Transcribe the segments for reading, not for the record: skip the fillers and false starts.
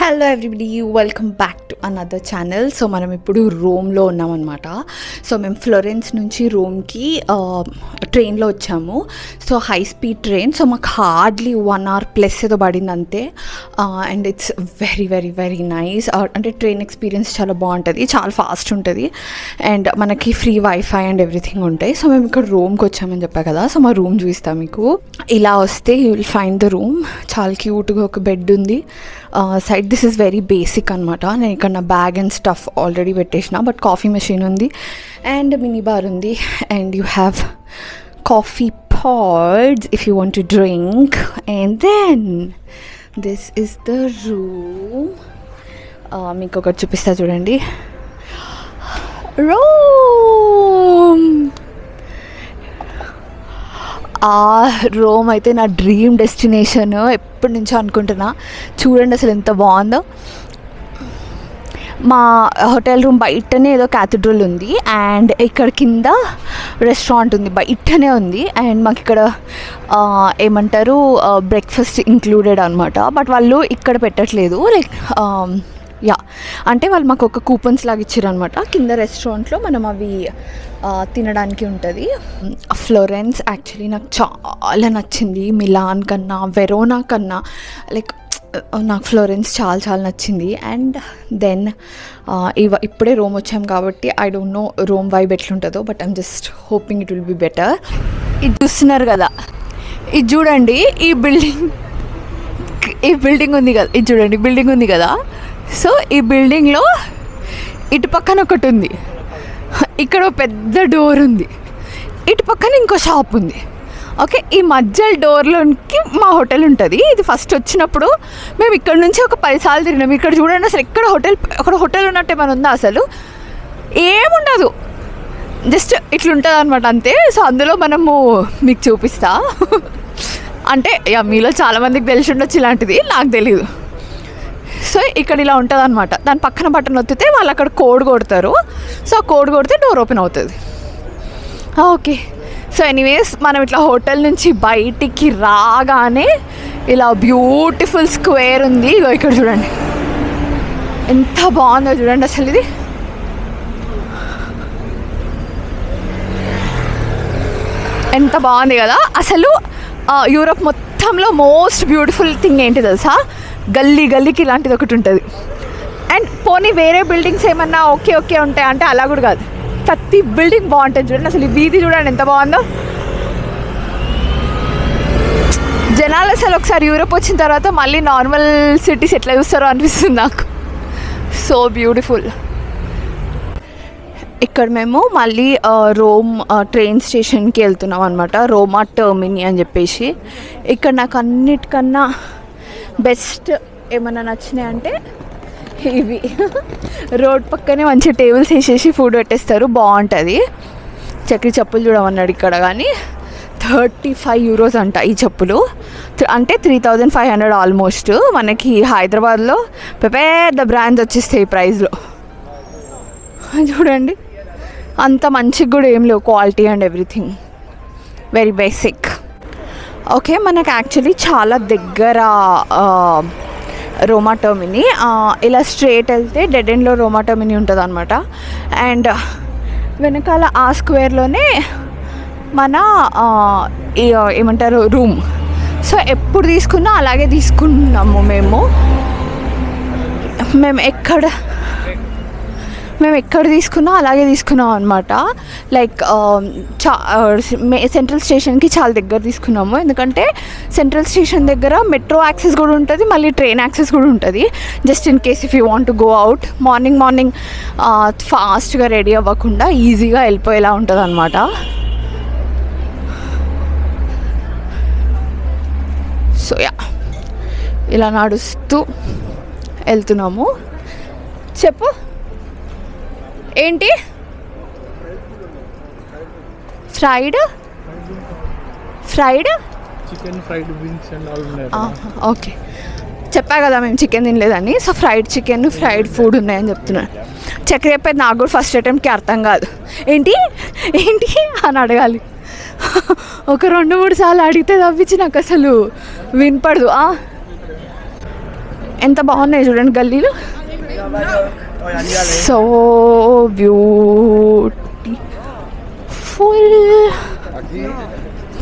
Hello everybody, welcome back to another channel. So మనం ఇప్పుడు రోమ్లో ఉన్నామన్నమాట. So మేము ఫ్లోరెన్స్ నుంచి రోమ్కి ట్రైన్లో వచ్చాము. So high speed train. So మాకు హార్డ్లీ 1 hour ప్లస్ ఏదో పడింది అంతే. And it's very very very nice. అంటే ట్రైన్ ఎక్స్పీరియన్స్ చాలా బాగుంటుంది, చాలా ఫాస్ట్ ఉంటుంది అండ్ మనకి ఫ్రీ వైఫై అండ్ ఎవ్రీథింగ్ ఉంటాయి. సో మేము ఇక్కడ రూమ్కి వచ్చామని చెప్పా కదా. సో మా రూమ్ చూపిస్తాం మీకు. ఇలా వస్తే you will find the room. చాలా క్యూట్గా ఒక బెడ్ ఉంది. Side this is very basic అనమాట. నేను ఇక్కడ నా బ్యాగ్ అండ్ స్టఫ్ ఆల్రెడీ పెట్టేసిన, బట్ కాఫీ మెషిన్ ఉంది అండ్ మినీ బార్ ఉంది and you have coffee pods if you want to drink. And then this is the room. మీకు ఒకటి చూపిస్తా చూడండి. రోమ్ రోమ్ అయితే నా డ్రీమ్ డెస్టినేషన్. ఎప్పటి నుంచో అనుకుంటున్నా. చూడండి అసలు ఎంత బాగుందో. మా హోటల్ రూమ్ బయటనే ఏదో క్యాథడ్రల్ ఉంది అండ్ ఇక్కడ కింద రెస్టారెంట్ ఉంది, బయటనే ఉంది. అండ్ మాకు ఇక్కడ ఏమంటారు బ్రేక్ఫాస్ట్ ఇంక్లూడెడ్ అనమాట. బట్ వాళ్ళు ఇక్కడ పెట్టట్లేదు. లైక్ అంటే వాళ్ళు మాకు ఒక కూపన్స్ లాగా ఇచ్చారు అనమాట. కింద రెస్టారెంట్లో మనం అవి తినడానికి ఉంటుంది. ఫ్లోరెన్స్ యాక్చువల్లీ నాకు చాలా నచ్చింది. మిలాన్ కన్నా, వెరోనా కన్నా లైక్ నాకు ఫ్లోరెన్స్ చాలా చాలా నచ్చింది. అండ్ దెన్ ఇప్పుడే రోమ్ వచ్చాం కాబట్టి I don't know Rome vibe ఎట్లుంటుందో, but I'm just hoping it will be better. ఇది చూస్తున్నారు కదా, ఇది చూడండి. ఈ బిల్డింగ్ ఉంది కదా, ఇది చూడండి బిల్డింగ్ ఉంది కదా. సో ఈ బిల్డింగ్లో ఇటు పక్కన ఒకటి ఉంది, ఇక్కడ పెద్ద డోర్ ఉంది, ఇటు పక్కన ఇంకో షాప్ ఉంది. ఓకే, ఈ మధ్య డోర్లోకి మా హోటల్ ఉంటుంది. ఇది ఫస్ట్ వచ్చినప్పుడు మేము ఇక్కడ నుంచి ఒక 10 సార్లు తిరిగినాం. ఇక్కడ చూడండి అసలు అక్కడ హోటల్ ఉన్నట్టే మన ఉందా? అసలు ఏముండదు, జస్ట్ ఇట్లుంటుంది అనమాట అంతే. సో అందులో మనము మీకు చూపిస్తా. అంటే మీలో చాలామందికి తెలిసి ఉండొచ్చు ఇలాంటిది, నాకు తెలీదు. సో ఇక్కడ ఇలా ఉంటుంది అనమాట. దాని పక్కన బటన్ ఒత్తితే వాళ్ళు అక్కడ కోడ్ కొడతారు. సో ఆ కోడ్ కొడితే డోర్ ఓపెన్ అవుతుంది. ఓకే, సో ఎనీవేస్ మనం ఇట్లా హోటల్ నుంచి బయటికి రాగానే ఇలా బ్యూటిఫుల్ స్క్వేర్ ఉంది. ఇక్కడ చూడండి ఎంత బాగుందో చూడండి అసలు. ఇది ఎంత బాగుంది కదా అసలు. యూరోప్ మొత్తంలో మోస్ట్ బ్యూటిఫుల్ థింగ్ ఏంటి తెలుసా? గల్లీకి ఇలాంటిది ఒకటి ఉంటుంది. అండ్ పోనీ వేరే బిల్డింగ్స్ ఏమన్నా ఓకే ఉంటాయి అంటే అలా కూడా కాదు, ప్రతి బిల్డింగ్ బాగుంటుంది. చూడండి అసలు ఈ వీధి చూడండి ఎంత బాగుందో. జనాలు అసలు ఒకసారి యూరోప్ వచ్చిన తర్వాత మళ్ళీ నార్మల్ సిటీస్ ఎట్లా చూస్తారో అనిపిస్తుంది నాకు. So beautiful. ఇక్కడ మేము మళ్ళీ రోమ్ ట్రైన్ స్టేషన్కి వెళ్తున్నాం అనమాట. రోమా టర్మినీ అని చెప్పేసి. ఇక్కడ నాకు అన్నిటికన్నా బెస్ట్ ఏమన్నా నచ్చినాయి అంటే ఇవి. రోడ్ పక్కనే మంచి టేబుల్స్ వేసేసి ఫుడ్ పెట్టేస్తారు, బాగుంటుంది. చక్రీ చెప్పులు చూడమన్నాడు ఇక్కడ, కానీ 35 euros అంట ఈ చెప్పులు. అంటే 3500 ఆల్మోస్ట్. మనకి హైదరాబాద్లో పెద్ద బ్రాండ్స్ వచ్చేస్తాయి ఈ ప్రైస్లో. చూడండి అంత మంచిగా కూడా ఏం లేవు, quality and everything very basic. Okay, మనకు యాక్చువల్లీ చాలా దగ్గర రోమా టర్మినీ. ఇలా స్ట్రేట్ వెళ్తే డెడ్ ఎండ్లో రోమా టర్మినీ ఉంటుంది అనమాట. అండ్ వెనకాల ఆ స్క్వేర్లోనే మన ఏమంటారు రూమ్. సో ఎప్పుడు తీసుకున్నా అలాగే తీసుకున్నాము మేము ఎక్కడ తీసుకున్నా అలాగే తీసుకున్నాం అనమాట. లైక్ సెంట్రల్ స్టేషన్కి చాలా దగ్గర తీసుకున్నాము. ఎందుకంటే సెంట్రల్ స్టేషన్ దగ్గర మెట్రో యాక్సెస్ కూడా ఉంటుంది, మళ్ళీ ట్రైన్ యాక్సెస్ కూడా ఉంటుంది. Just in case if you want to go out morning ఫాస్ట్గా రెడీ అవ్వకుండా ఈజీగా వెళ్ళిపోయేలా ఉంటుంది అనమాట. సో ఇలా నడుస్తూ వెళ్తున్నాము. చెప్పు ఏంటి? Fried chicken, fried beans and all ఉన్నాయి. ఓకే, చెప్పా కదా మేము చికెన్ తినలేదని. So fried chicken, fried food ఉన్నాయని చెప్తున్నాను. చక్కెర చెప్పేది నాకు కూడా ఫస్ట్ అటెంప్ట్కి అర్థం కాదు. ఏంటి అని అడగాలి. ఒక 2-3 సార్లు అడిగితే తప్పించి నాకు అసలు వినపడదు. ఎంత బాగున్నాయి చూడండి గల్లీలు. So beautiful.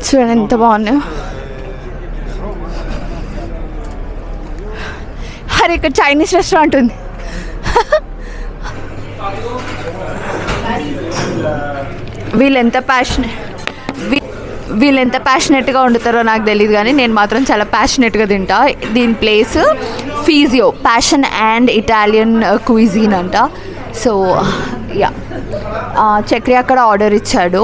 చూడండి ఎంత బాగున్నాయో. అరే ఇక్కడ చైనీస్ రెస్టారెంట్ ఉంది. వీళ్ళు ఎంత ప్యాషనెట్గా వండుతారో నాకు తెలియదు, కానీ నేను మాత్రం చాలా ప్యాషనెట్గా తింటా. దీని ప్లేస్ ఫీజియో ప్యాషన్ అండ్ ఇటాలియన్ క్విజీన్ అంట. సో యా, చక్రి అక్కడ ఆర్డర్ ఇచ్చాడు.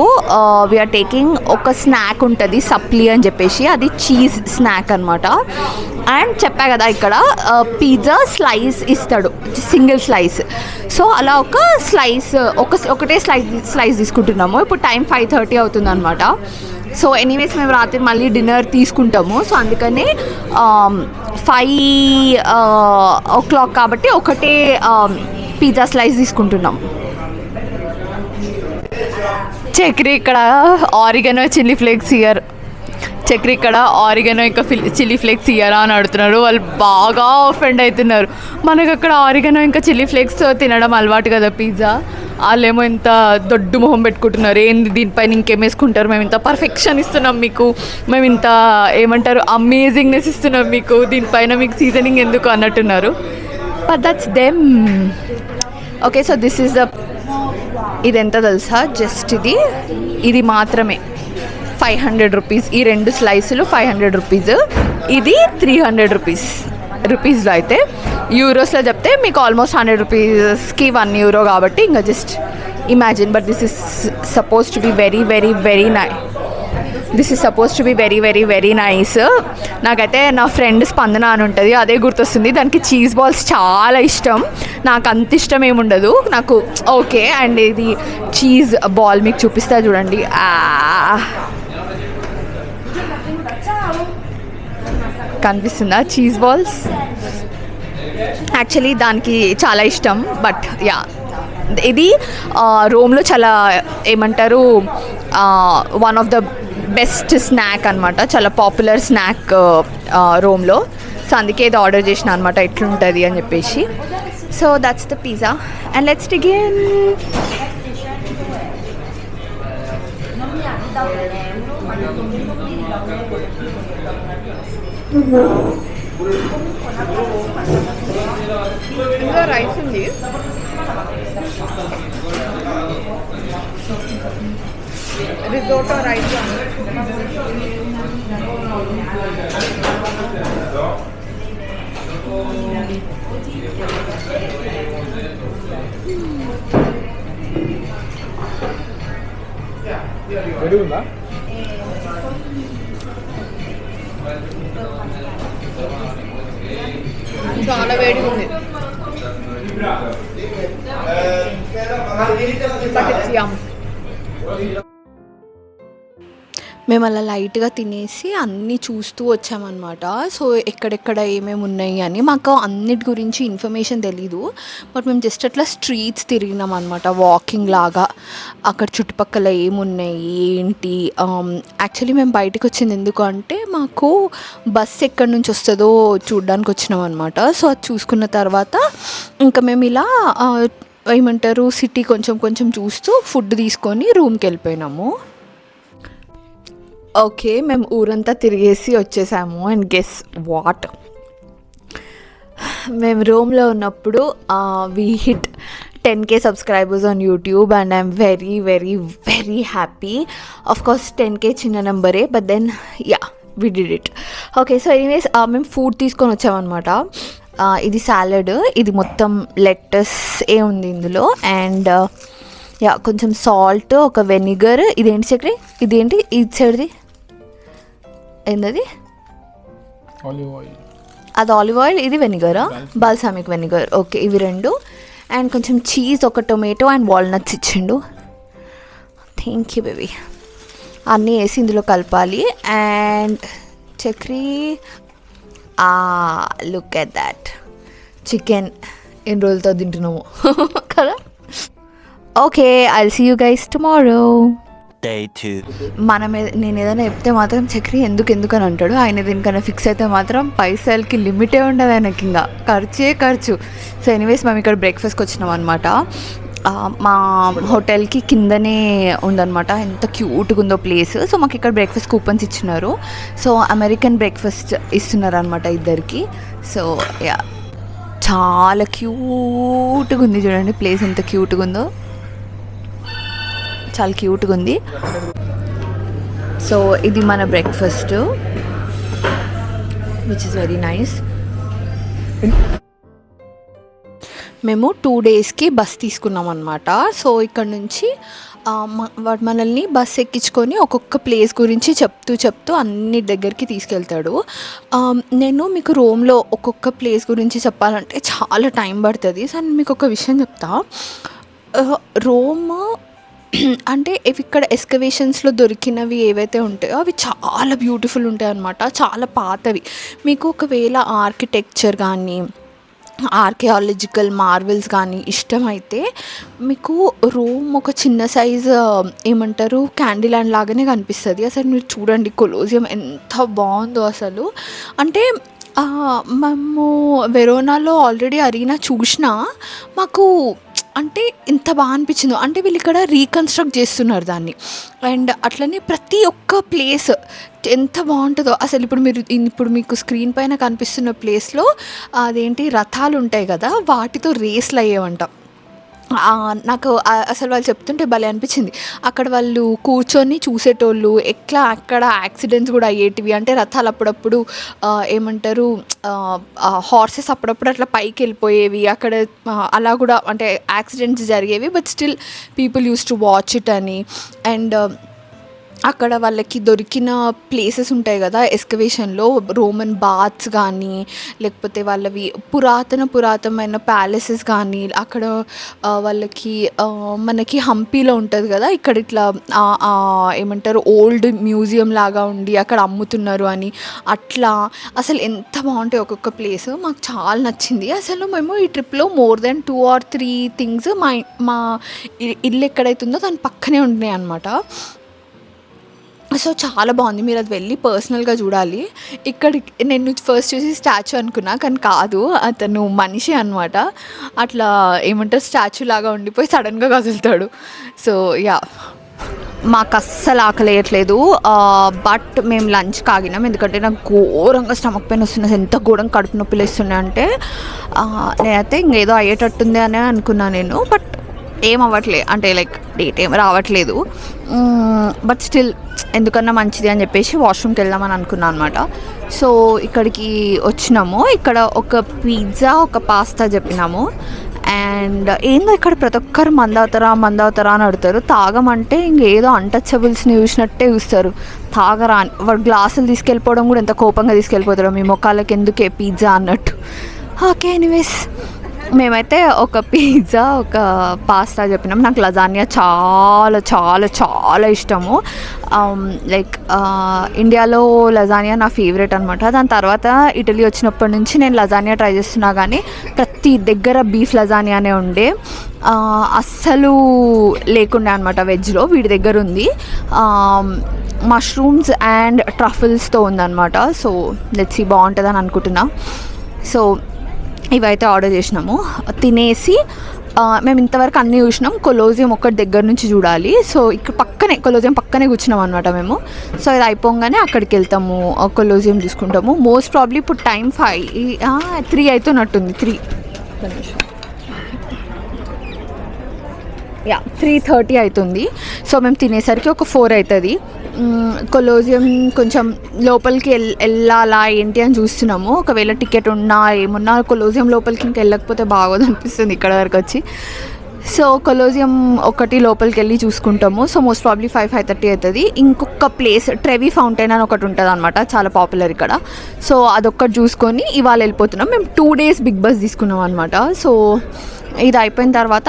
వీఆర్ టేకింగ్ ఒక స్నాక్ ఉంటుంది సప్లీ అని చెప్పేసి, అది చీజ్ స్నాక్ అనమాట. అండ్ చెప్పా కదా ఇక్కడ పిజ్జా స్లైస్ ఇస్తాడు, సింగిల్ స్లైస్. సో అలా ఒక స్లైస్ ఒకటే స్లైస్ తీసుకుంటున్నాము. ఇప్పుడు టైం 5:30 అవుతుంది అనమాట. సో ఎనీవేస్ మేము రాత్రి మళ్ళీ డిన్నర్ తీసుకుంటాము. సో అందుకని 5 o'clock కాబట్టి ఒకటే పిజ్జా స్లైస్ తీసుకుంటున్నాం. చక్రి ఇక్కడ ఆరిగనో చిల్లీ ఫ్లేక్స్ ఇయర్, చక్రి ఇక్కడ ఆరిగనో ఇంకా చిల్లీ ఫ్లేక్స్ ఇయ్యరా అని అడుగుతున్నారు. వాళ్ళు బాగా ఆఫెండ్ అవుతున్నారు. మనకు అక్కడ ఆరిగనో ఇంకా చిల్లీ ఫ్లేక్స్ తినడం అలవాటు కదా పిజ్జా, వాళ్ళేమో ఇంత దొడ్డు మొహం పెట్టుకుంటున్నారు. ఏంది దీనిపైన ఇంకేం వేసుకుంటారు, మేము ఇంత పర్ఫెక్షన్ ఇస్తున్నాం మీకు, మేము ఇంత ఏమంటారు అమేజింగ్నెస్ ఇస్తున్నాం మీకు, దీనిపైన మీకు సీజనింగ్ ఎందుకు అన్నట్టున్నారు. But that's them. Okay, so this is the, ఇది ఎంత తెలుసా, జస్ట్ ఇది మాత్రమే 500 రూపీస్. ఈ 2 స్లైసులు 500 రూపీస్, ఇది 300 రూపీస్లో. అయితే యూరోస్లో చెప్తే మీకు ఆల్మోస్ట్ 100 రూపీస్కి 1 euro కాబట్టి ఇంకా just imagine. But this is suppose to be very very very nice. This is suppose to be very very very nice. నాకైతే నా ఫ్రెండ్ స్పందన అని ఉంటుంది, అదే గుర్తొస్తుంది. దానికి చీజ్ బాల్స్ చాలా ఇష్టం, నాకు అంత ఇష్టం ఏముండదు నాకు. ఓకే, అండ్ ఇది చీజ్ బాల్ మీకు చూపిస్తా చూడండి. కనిపిస్తుందా చీజ్ బాల్స్? యాక్చువల్లీ దానికి చాలా ఇష్టం. బట్ యా, ఇది రోమ్లో చాలా ఏమంటారు one of the best snack అనమాట, చాలా పాపులర్ స్నాక్ రోమ్లో. సో అందుకే ఇది ఆర్డర్ చేసిన అనమాట, ఎట్లుంటుంది అని చెప్పేసి. So that's the pizza and let's begin. ఇంకా రైస్ ఉంది, రిజోటో రైస్. వేడిగుందా? చాలా వేడిగా ఉంది. మేము అలా లైట్గా తినేసి అన్నీ చూస్తూ వచ్చామన్నమాట. సో ఎక్కడెక్కడ ఏమేమి ఉన్నాయి అని మాకు అన్నిటి గురించి ఇన్ఫర్మేషన్ తెలీదు. బట్ మేము జస్ట్ అట్లా స్ట్రీట్స్ తిరిగినాం అనమాట, వాకింగ్ లాగా. అక్కడ చుట్టుపక్కల ఏమున్నాయి ఏంటి. యాక్చువల్లీ మేము బయటకు వచ్చింది ఎందుకు అంటే మాకు బస్సు ఎక్కడి నుంచి వస్తుందో చూడడానికి వచ్చినాం అనమాట. సో అది చూసుకున్న తర్వాత ఇంకా మేము ఇలా ఏమంటారు సిటీ కొంచెం కొంచెం చూస్తూ ఫుడ్ తీసుకొని రూమ్కి వెళ్ళిపోయినాము. ఓకే, మేము ఊరంతా తిరిగేసి వచ్చేసాము. అండ్ గెస్ వాట్, మేము రోమ్లో ఉన్నప్పుడు we hit 10K subscribers on YouTube and I'm very very very happy. Of course 10K చిన్న నెంబరే, but then yeah we did it. Okay, so anyways మేము ఫుడ్ తీసుకొని వచ్చామన్నమాట. ఇది సాలడ్, ఇది మొత్తం లెట్టస్ ఉంది ఇందులో. అండ్ యా కొంచెం సాల్ట్, ఒక వెనిగర్. ఇదేంటి చక్రి, ఇదేంటి ఇది సైడ్ది ఏంటది? అది ఆలివ్ ఆయిల్, ఇది వెనిగరా, బాల్సామిక్ వెనిగర్. ఓకే, ఇవి 2. అండ్ కొంచెం చీజ్, ఒక టొమాటో అండ్ వాల్నట్స్ ఇచ్చిండు. Thank you baby. అన్నీ వేసి ఇందులో కలపాలి. And Chakri, look at that chicken. ఎన్ని రోజులతో తింటున్నాము కదా. Okay, I'll see you guys tomorrow. Day 2. నేను ఏదైనా చెప్తే మాత్రం చక్రి ఎందుకు అని అంటాడు. ఆయన దీనికన్నా ఫిక్స్ అయితే మాత్రం పైసలకి లిమిటే ఉండదు ఆయనకి, ఇంకా ఖర్చు. సో ఎనీవేస్ మేము ఇక్కడ బ్రేక్ఫాస్ట్కి వచ్చినాం అనమాట. మా హోటల్కి కిందనే ఉందన్నమాట. ఎంత క్యూట్గా ఉందో ప్లేస్. సో మాకు ఇక్కడ బ్రేక్ఫాస్ట్ కూపన్స్ ఇచ్చినారు. సో అమెరికన్ బ్రేక్ఫాస్ట్ ఇస్తున్నారు అనమాట ఇద్దరికి. సో యా, చాలా క్యూట్గా ఉంది. చూడండి ప్లేస్ ఎంత క్యూట్గా ఉందో, చాలా క్యూట్గా ఉంది. సో ఇది మన breakfast, which is very nice. మేము 2 డేస్కి బస్ తీసుకున్నాం అనమాట. సో ఇక్కడ నుంచి మనల్ని బస్ ఎక్కించుకొని ఒక్కొక్క ప్లేస్ గురించి చెప్తూ అన్ని దగ్గరికి తీసుకెళ్తాడు. నేను మీకు రోమ్లో ఒక్కొక్క ప్లేస్ గురించి చెప్పాలంటే చాలా టైం పడుతుంది. సో నేను మీకు ఒక విషయం చెప్తా. రోమ్ అంటే ఇవి ఇక్కడ ఎక్స్కవేషన్స్లో దొరికినవి ఏవైతే ఉంటాయో అవి చాలా బ్యూటిఫుల్ ఉంటాయి అన్నమాట. చాలా పాతవి. మీకు ఒకవేళ ఆర్కిటెక్చర్ కానీ ఆర్కియాలజికల్ మార్వెల్స్ కానీ ఇష్టమైతే మీకు రోమ్ ఒక చిన్న సైజు ఏమంటారు క్యాండీ ల్యాండ్ లాగానే కనిపిస్తుంది. అసలు మీరు చూడండి కొలోసియం ఎంత బాగుందో అసలు. అంటే మేము వెరోనాలో ఆల్రెడీ అరీనా చూసినా మాకు అంటే ఎంత బాగా అనిపించిందో. అంటే వీళ్ళు ఇక్కడ రీకన్స్ట్రక్ట్ చేస్తున్నారు దాన్ని. అండ్ అట్లనే ప్రతి ఒక్క ప్లేస్ ఎంత బాగుంటుందో అసలు. ఇప్పుడు మీకు స్క్రీన్ పైన కనిపిస్తున్న ప్లేస్లో అదేంటి రథాలు ఉంటాయి కదా, వాటితో రేస్లు అయ్యేవంట. నాకు అసలు వాళ్ళు చెప్తుంటే భలే అనిపించింది. అక్కడ వాళ్ళు కూర్చొని చూసేటోళ్ళు ఎట్లా అక్కడ యాక్సిడెంట్స్ కూడా అయ్యేటివి. అంటే రథాలు అప్పుడప్పుడు ఏమంటారు హార్సెస్ అప్పుడప్పుడు అట్లా పైకి వెళ్ళిపోయేవి అక్కడ, అలా కూడా అంటే యాక్సిడెంట్స్ జరిగేవి. But still people use to watch it అని. అండ్ అక్కడ వాళ్ళకి దొరికిన ప్లేసెస్ ఉంటాయి కదా ఎక్స్కవేషన్లో, రోమన్ బాత్స్ కానీ లేకపోతే వాళ్ళవి పురాతనమైన ప్యాలెసెస్ కానీ అక్కడ వాళ్ళకి మనకి హంపీలో ఉంటుంది కదా, ఇక్కడ ఇట్లా ఏమంటారు ఓల్డ్ మ్యూజియం లాగా ఉండి అక్కడ అమ్ముతున్నారు అని. అట్లా అసలు ఎంత బాగుంటాయి ఒక్కొక్క ప్లేస్. మాకు చాలా నచ్చింది. అసలు మేము ఈ ట్రిప్లో మోర్ దెన్ 2 or 3 థింగ్స్ మా ఇల్లు ఎక్కడైతుందో దాని పక్కనే ఉంటున్నాయి అన్నమాట. సో చాలా బాగుంది. మీరు అది వెళ్ళి పర్సనల్గా చూడాలి. ఇక్కడికి నేను ఫస్ట్ చూసి స్టాచ్యూ అనుకున్నా, కానీ కాదు, అతను మనిషి అనమాట. అట్లా ఏమంటారు స్టాచ్యూ లాగా ఉండిపోయి సడన్గా కదులుతాడు. సో యా, మాకు అస్సలు ఆకలేయట్లేదు. బట్ మేము లంచ్కి ఆగినాం ఎందుకంటే నాకు ఘోరంగా స్టమక్ పెయిన్ వస్తుంది. ఎంత ఘోరంగా కడుపు నొప్పులు వేస్తున్నాయి అంటే నేనైతే ఇంకేదో అయ్యేటట్టుంది అని అనుకున్నాను నేను. బట్ ఏం అవ్వట్లేదు, అంటే లైక్ డేట్ ఏం రావట్లేదు. బట్ స్టిల్ ఎందుకన్నా మంచిది అని చెప్పేసి వాష్రూమ్కి వెళ్దామని అనుకున్నాను అనమాట. సో ఇక్కడికి వచ్చినాము. ఇక్కడ ఒక పిజ్జా ఒక పాస్తా చెప్పినాము. అండ్ ఏందో ఇక్కడ ప్రతి ఒక్కరు మందవుతారా అని అడుగుతారు. తాగమంటే ఇంకేదో అన్టచబుల్స్ని చూసినట్టే చూస్తారు. తాగరా అని వాడు గ్లాసులు తీసుకెళ్ళిపోవడం కూడా ఎంత కోపంగా తీసుకెళ్ళిపోతారు. మీ మొక్కలకి ఎందుకే పిజ్జా అన్నట్టు. ఓకే ఎనీవేస్, మేమైతే ఒక పిజ్జా ఒక పాస్తా చెప్పినాం. నాకు లజానియా చాలా చాలా చాలా ఇష్టము. లైక్ ఇండియాలో లజానియా నా ఫేవరెట్ అనమాట. దాని తర్వాత ఇటలీ వచ్చినప్పటి నుంచి నేను లజానియా ట్రై చేస్తున్నా, కానీ ప్రతి దగ్గర బీఫ్ లజానియానే ఉండే, అస్సలు లేకుండే అనమాట వెజ్లో. వీడి దగ్గర ఉంది మష్రూమ్స్ అండ్ ట్రఫుల్స్తో ఉందన్నమాట. సో లెట్స్ సీ, బాగుంటుందని అనుకుంటున్నా. సో ఇవైతే ఆర్డర్ చేసినాము. తినేసి మేము ఇంతవరకు అన్నీ చూసినాం. కొలోజియం ఒక్కటి దగ్గర నుంచి చూడాలి. సో ఇక్కడ పక్కనే కొలోజియం పక్కనే కూర్చున్నాం అనమాట మేము. సో ఇది అయిపోగానే అక్కడికి వెళ్తాము, కొలోజియం చూసుకుంటాము. మోస్ట్ ప్రాబ్లీ ఇప్పుడు టైం 3 అవుతున్నట్టుంది. 3:30 అవుతుంది. సో మేము తినేసరికి ఒక 4 అవుతుంది. కొలోజియం కొంచెం లోపలికి వెళ్ళాలా ఏంటి అని చూస్తున్నాము. ఒకవేళ టికెట్ ఉన్నా ఏమున్నా కొలోజియం లోపలికి ఇంకా వెళ్ళకపోతే బాగోదు అనిపిస్తుంది ఇక్కడ వరకు వచ్చి. సో కొలోజియం ఒకటి లోపలికి వెళ్ళి చూసుకుంటాము. సో మోస్ట్ ప్రాబ్లీ 5:30 అవుతుంది. ఇంకొక ప్లేస్ ట్రెవీ ఫౌంటైన్ అని ఒకటి ఉంటుంది అనమాట, చాలా పాపులర్ ఇక్కడ. సో అదొక్కటి చూసుకొని ఇవాళ వెళ్ళిపోతున్నాం. మేము 2 days బిగ్ బస్ తీసుకున్నాం అనమాట. సో ఇది అయిపోయిన తర్వాత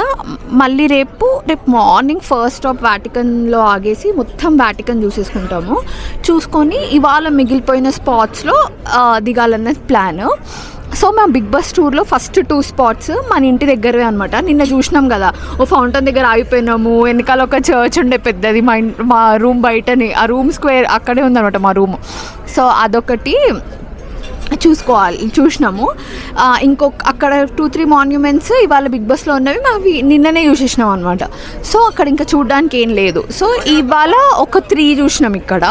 మళ్ళీ రేపు మార్నింగ్ ఫస్ట్ స్టాప్ వాటికన్లో ఆగేసి మొత్తం వాటికన్ చూసుకొని ఇవాళ మిగిలిపోయిన స్పాట్స్లో దిగాలన్న ప్లాన్. సో మా బిగ్ బస్ టూర్లో ఫస్ట్ 2 స్పాట్స్ మన ఇంటి దగ్గరవే అనమాట. నిన్న చూసినాం కదా, ఓ ఫౌంటైన్ దగ్గర ఆగిపోయినాము, వెనకాల ఒక చర్చ్ ఉండే పెద్దది, మా రూమ్ బయటని, ఆ రూమ్ స్క్వేర్ అక్కడే ఉందన్నమాట మా రూమ్. సో అదొకటి చూసినాము. ఇంకొక అక్కడ 2-3 మాన్యుమెంట్స్ ఇవాళ బిగ్ బస్లో ఉన్నవి అవి నిన్ననే చూసేసినాం అనమాట. సో అక్కడ ఇంకా చూడడానికి ఏం లేదు. సో ఇవాళ ఒక 3 చూసినాం ఇక్కడ.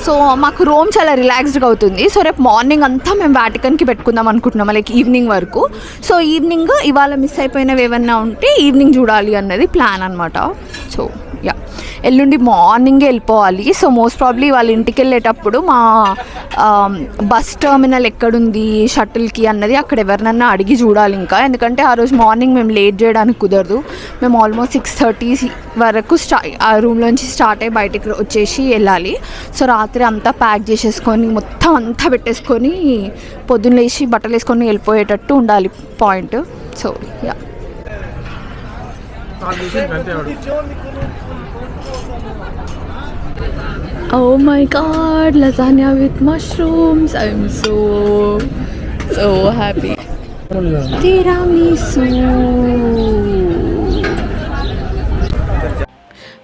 సో మాకు రోమ్ చాలా రిలాక్స్డ్గా అవుతుంది. సో రేపు మార్నింగ్ అంతా మేము వాటికన్కి పెట్టుకుందాం అనుకుంటున్నాం, లైక్ ఈవినింగ్ వరకు. సో ఈవినింగ్ ఇవాళ మిస్ అయిపోయినవి ఏమన్నా ఉంటే ఈవినింగ్ చూడాలి అన్నది ప్లాన్ అనమాట. సో యా, ఎల్లుండి మార్నింగే వెళ్ళిపోవాలి. సో మోస్ట్ ప్రాబ్లీ వాళ్ళ ఇంటికి వెళ్ళేటప్పుడు మా బస్ టర్మినల్ ఎక్కడుంది షటిల్కి అన్నది అక్కడ ఎవరినన్నా అడిగి చూడాలి ఇంకా. ఎందుకంటే ఆ రోజు మార్నింగ్ మేము లేట్ చేయడానికి కుదరదు. మేము ఆల్మోస్ట్ 6:30 వరకు ఆ రూమ్లోంచి స్టార్ట్ అయ్యి బయటికి వచ్చేసి వెళ్ళాలి. సో రాత్రి అంతా ప్యాక్ చేసేసుకొని మొత్తం అంతా పెట్టేసుకొని పొద్దున్న లేచి బట్టలు వేసుకొని వెళ్ళిపోయేటట్టు ఉండాలి point. So yeah, oh my god, lasagna with mushrooms. I'm so happy. Tiramisu.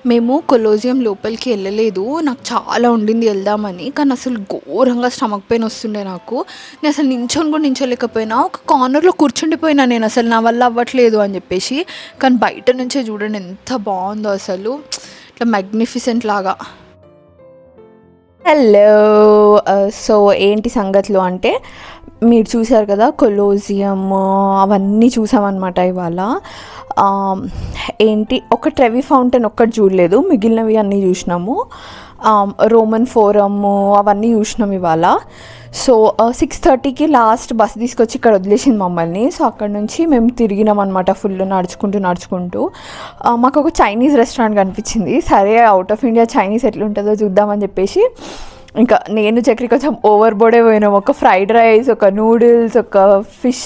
మేము కొలోజియం లోపలికి వెళ్ళలేదు, నాకు చాలా ఉండింది వెళ్దామని, కానీ అసలు ఘోరంగా స్టమక్ పెయిన్ వస్తుండే నాకు. నేను అసలు నించొని కూడా నించోలేకపోయినా, ఒక కార్నర్లో కూర్చుండిపోయినా నేను, అసలు నా వల్ల అవ్వట్లేదు అని చెప్పేసి. కానీ బయట నుంచే చూడండి ఎంత బాగుందో అసలు, ఇట్లా మ్యాగ్నిఫిసెంట్ లాగా. హలో, సో ఏంటి సంగతులు అంటే, మీరు చూసారు కదా కొలోజియం అవన్నీ చూసామన్నమాట ఇవాళ. ఏంటి ఒక ట్రెవి ఫౌంటైన్ ఒక్కటి చూడలేదు, మిగిలినవి అన్నీ చూసినాము. రోమన్ ఫోరమ్ అవన్నీ చూసినాం ఇవాళ. సో 6:30కి లాస్ట్ బస్ తీసుకొచ్చి ఇక్కడ వదిలేసింది మమ్మల్ని. సో అక్కడ నుంచి మేము తిరిగినాం అనమాట ఫుల్ నడుచుకుంటూ. మాకు ఒక చైనీస్ రెస్టారెంట్ కనిపించింది. సరే అవుట్ ఆఫ్ ఇండియా చైనీస్ ఎట్లుంటుందో చూద్దామని చెప్పేసి ఇంకా నేను చక్రి కొంచెం ఓవర్ బోర్డే పోయినాం. ఒక ఫ్రైడ్ రైస్, ఒక నూడిల్స్, ఒక ఫిష్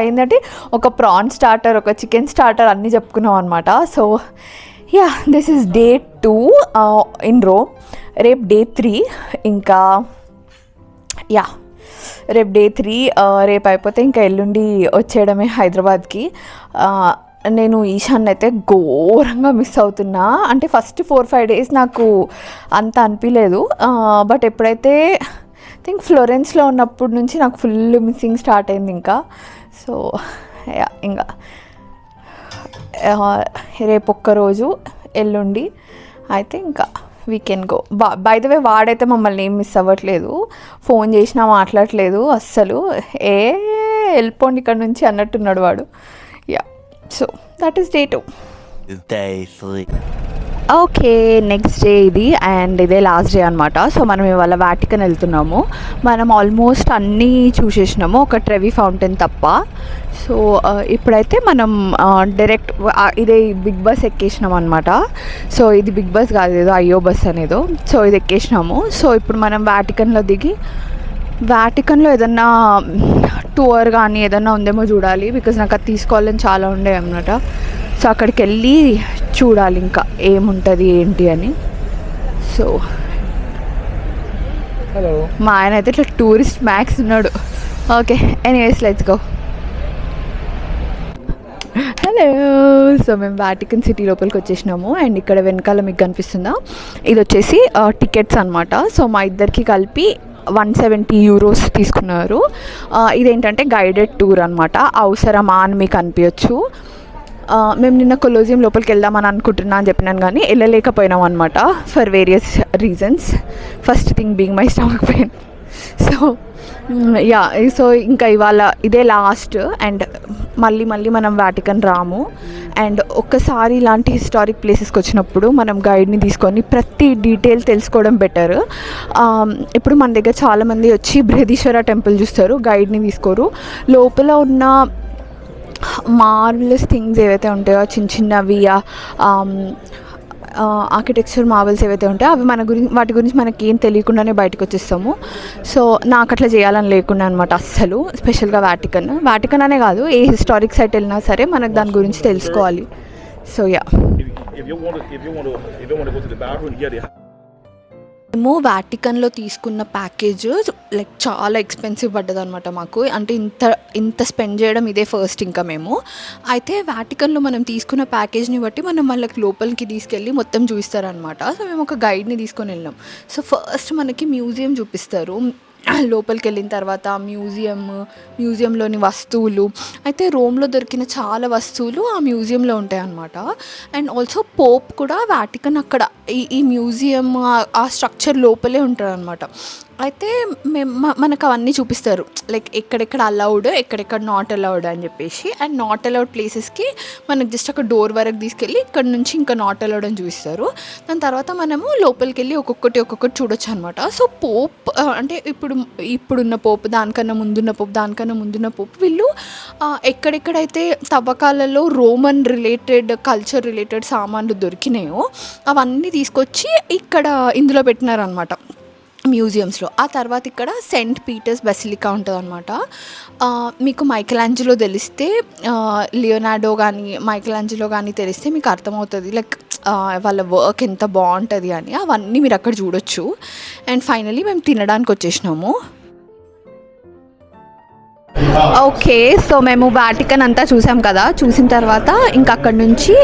ఏంటంటే ఒక ప్రాన్ స్టార్టర్, ఒక చికెన్ స్టార్టర్ అన్నీ చెప్పుకున్నాం అనమాట. So yeah, this is day 2 in Rome. రేపు డే 3 ఇంకా. యా, రేపు డే 3 రేపు అయిపోతే ఇంకా ఎల్లుండి వచ్చేయడమే హైదరాబాద్కి. నేను ఈశాన్ అయితే ఘోరంగా మిస్ అవుతున్నా. అంటే ఫస్ట్ 4-5 డేస్ నాకు అంత అనిపించలేదు, బట్ ఎప్పుడైతే థింక్ ఫ్లోరెన్స్లో ఉన్నప్పటి నుంచి నాకు ఫుల్ మిస్సింగ్ స్టార్ట్ అయింది ఇంకా. సో ఇంకా రేపు ఒక్కరోజు ఎల్లుండి అయితే ఇంకా we can go. By the way వాడైతే మమ్మల్ని ఏం మిస్ అవ్వట్లేదు, ఫోన్ చేసినా మాట్లాడట్లేదు అస్సలు. వెళ్ళిపోండి ఇక్కడ నుంచి అన్నట్టున్నాడు వాడు. Yeah, so that is day 2. Okay, next day ఇది, అండ్ ఇదే లాస్ట్ డే అనమాట. సో మనం ఇవాళ వాటికన్ వెళ్తున్నాము. మనం ఆల్మోస్ట్ అన్నీ చూసేసినాము, ఒక ట్రెవి ఫౌంటైన్ తప్ప. సో ఇప్పుడైతే మనం డైరెక్ట్ ఇదే బిగ్ బస్ ఎక్కేసినాం అనమాట. సో ఇది బిగ్ బస్ కాదు, ఏదో అయ్యో బస్ అనేదో. సో ఇది ఎక్కేసినాము. సో ఇప్పుడు మనం వాటికన్లో దిగి వాటికన్లో ఏదన్నా టూర్ కానీ ఏదన్నా ఉందేమో చూడాలి, బికాజ్ నాకు అది తీసుకోవాలని చాలా ఉండే అన్నమాట. సో అక్కడికి వెళ్ళి చూడాలి ఇంకా ఏముంటుంది ఏంటి అని. సో హలో, మా ఆయన అయితే ఇట్లా టూరిస్ట్ మ్యాక్స్ ఉన్నాడు. Okay, anyways let's go. Hello, so మేము వాటికన్ సిటీ లోపలికి వచ్చేసినాము. అండ్ ఇక్కడ వెనకాల మీకు కనిపిస్తుందా, ఇది వచ్చేసి టికెట్స్ అనమాట. సో మా ఇద్దరికి కలిపి €170 తీసుకున్నారు. ఇదేంటంటే గైడెడ్ టూర్ అనమాట. అవసరమా అని మీకు అనిపించచ్చు. మేము నిన్న కొలోజియం లోపలికి వెళ్దామని అనుకుంటున్నా అని చెప్పినాను, కానీ వెళ్ళలేకపోయినాం అనమాట for various reasons. First thing being my stomach pain. So yeah, so ఇంకా ఇవాళ ఇదే లాస్ట్. అండ్ మళ్ళీ మనం వాటికన్ రాము. అండ్ ఒక్కసారి ఇలాంటి హిస్టారిక్ ప్లేసెస్కి వచ్చినప్పుడు మనం గైడ్ని తీసుకొని ప్రతి డీటెయిల్ తెలుసుకోవడం బెటర్. ఇప్పుడు మన దగ్గర చాలామంది వచ్చి బృహదీశ్వర టెంపుల్ చూస్తారు, గైడ్ని తీసుకోరు. లోపల ఉన్న మార్వెలస్ థింగ్స్ ఏవైతే ఉంటాయో చిన్నవి ఆర్కిటెక్చర్ మార్వెల్స్ ఏవైతే ఉంటాయో అవి వాటి గురించి మనకి ఏం తెలియకుండానే బయటకు వచ్చేస్తాము. సో నాకు అట్లా చేయాలని లేకుండా అనమాట అస్సలు. స్పెషల్గా వాటికన్ అనే కాదు, ఏ హిస్టారిక్ సైట్ వెళ్ళినా సరే మనకు దాని గురించి తెలుసుకోవాలి. సో యా, మేము వాటికన్లో తీసుకున్న ప్యాకేజ్ లైక్ చాలా ఎక్స్పెన్సివ్ పడ్డది అనమాట మాకు. అంటే ఇంత స్పెండ్ చేయడం ఇదే ఫస్ట్ ఇంకా మేము. అయితే వాటికన్లో మనం తీసుకున్న ప్యాకేజ్ని బట్టి మనం వాళ్ళకి లోపలికి తీసుకెళ్ళి మొత్తం చూపిస్తారనమాట. సో మేము ఒక గైడ్ని తీసుకొని వెళ్ళాం. సో ఫస్ట్ మనకి మ్యూజియం చూపిస్తారు. లోపలికి వెళ్ళిన తర్వాత మ్యూజియంలోని వస్తువులు, అయితే రోమ్లో దొరికిన చాలా వస్తువులు ఆ మ్యూజియంలో ఉంటాయి అన్నమాట. అండ్ ఆల్సో పోప్ కూడా వాటికన్ అక్కడ ఈ మ్యూజియం ఆ స్ట్రక్చర్ లోపలే ఉంటాడు అనమాట. అయితే మనకు అవన్నీ చూపిస్తారు, లైక్ ఎక్కడెక్కడ అలౌడ్, ఎక్కడెక్కడ నాట్ అలౌడ్ అని చెప్పేసి. అండ్ నాట్ అలౌడ్ ప్లేసెస్కి మనకు జస్ట్ ఒక డోర్ వరకు తీసుకెళ్ళి ఇక్కడ నుంచి ఇంకా నాట్ అలౌడ్ అని చూపిస్తారు. దాని తర్వాత మనము లోపలికి వెళ్ళి ఒక్కొక్కటి చూడొచ్చు అనమాట. సో పోప్ అంటే ఇప్పుడున్న పోప్, దానికన్నా ముందున్న పోప్ వీళ్ళు ఎక్కడెక్కడైతే తవ్వకాలలో రోమన్ రిలేటెడ్, కల్చర్ రిలేటెడ్ సామాన్లు దొరికినాయో అవన్నీ తీసుకొచ్చి ఇక్కడ ఇందులో పెట్టినారనమాట మ్యూజియంస్లో. ఆ తర్వాత ఇక్కడ సెయింట్ పీటర్స్ బెసిలికా ఉంటుంది అనమాట. మీకు మైకలాంజిలో తెలిస్తే, లియోనార్డో కానీ మైకలాంజిలో కానీ తెలిస్తే మీకు అర్థమవుతుంది లైక్ వాళ్ళ వర్క్ ఎంత బాగుంటుంది అని. అవన్నీ మీరు అక్కడ చూడొచ్చు. అండ్ ఫైనలీ మేము తినడానికి వచ్చేసినాము. ఓకే, సో మేము వాటికన్ అంతా చూసాం కదా. చూసిన తర్వాత ఇంకా అక్కడ నుంచి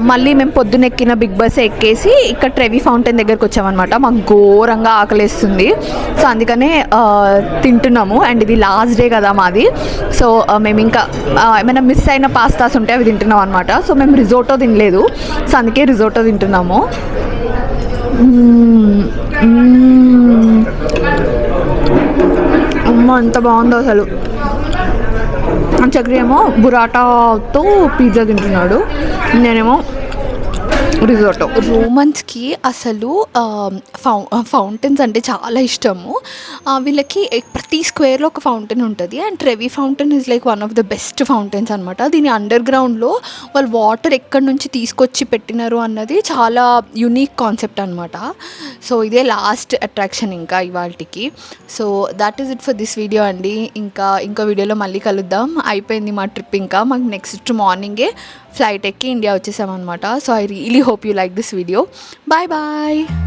మళ్ళీ మేము పొద్దునెక్కిన బిగ్ బస్ ఎక్కేసి ఇక్కడ ట్రెవి ఫౌంటైన్ దగ్గరికి వచ్చామన్నమాట. మాకు ఘోరంగా ఆకలిస్తుంది, సో అందుకనే తింటున్నాము. అండ్ ఇది లాస్ట్ డే కదా మాది. సో మేము ఇంకా ఏమైనా మిస్ అయిన పాస్తాస్ ఉంటే అవి తింటున్నాం అనమాట. సో మేము రిజోటో తినలేదు, సో అందుకే రిజోటో తింటున్నాము. అమ్మ ఎంత బాగుందో అసలు. చక్రి ఏమో బురాటాతో పిజ్జా తింటున్నాడు, నేనేమో రిజోటో. రోమన్స్కి అసలు ఫౌంటైన్స్ అంటే చాలా ఇష్టము. వీళ్ళకి ప్రతి స్క్వేర్లో ఒక ఫౌంటైన్ ఉంటుంది. And Trevi fountain is like one of the best fountains అనమాట. దీని అండర్ గ్రౌండ్లో వాళ్ళు వాటర్ ఎక్కడి నుంచి తీసుకొచ్చి పెట్టినారు అన్నది చాలా యునీక్ కాన్సెప్ట్ అనమాట. సో ఇదే లాస్ట్ అట్రాక్షన్ ఇంకా ఇవాళకి. So that is it for this video అండి. ఇంకో వీడియోలో మళ్ళీ కలుద్దాం. అయిపోయింది మా ట్రిప్. ఇంకా మాకు నెక్స్ట్ మార్నింగే ఫ్లైట్ ఎక్కి ఇండియా వచ్చేసామన్నమాట. So I really hope you like this video. Bye bye.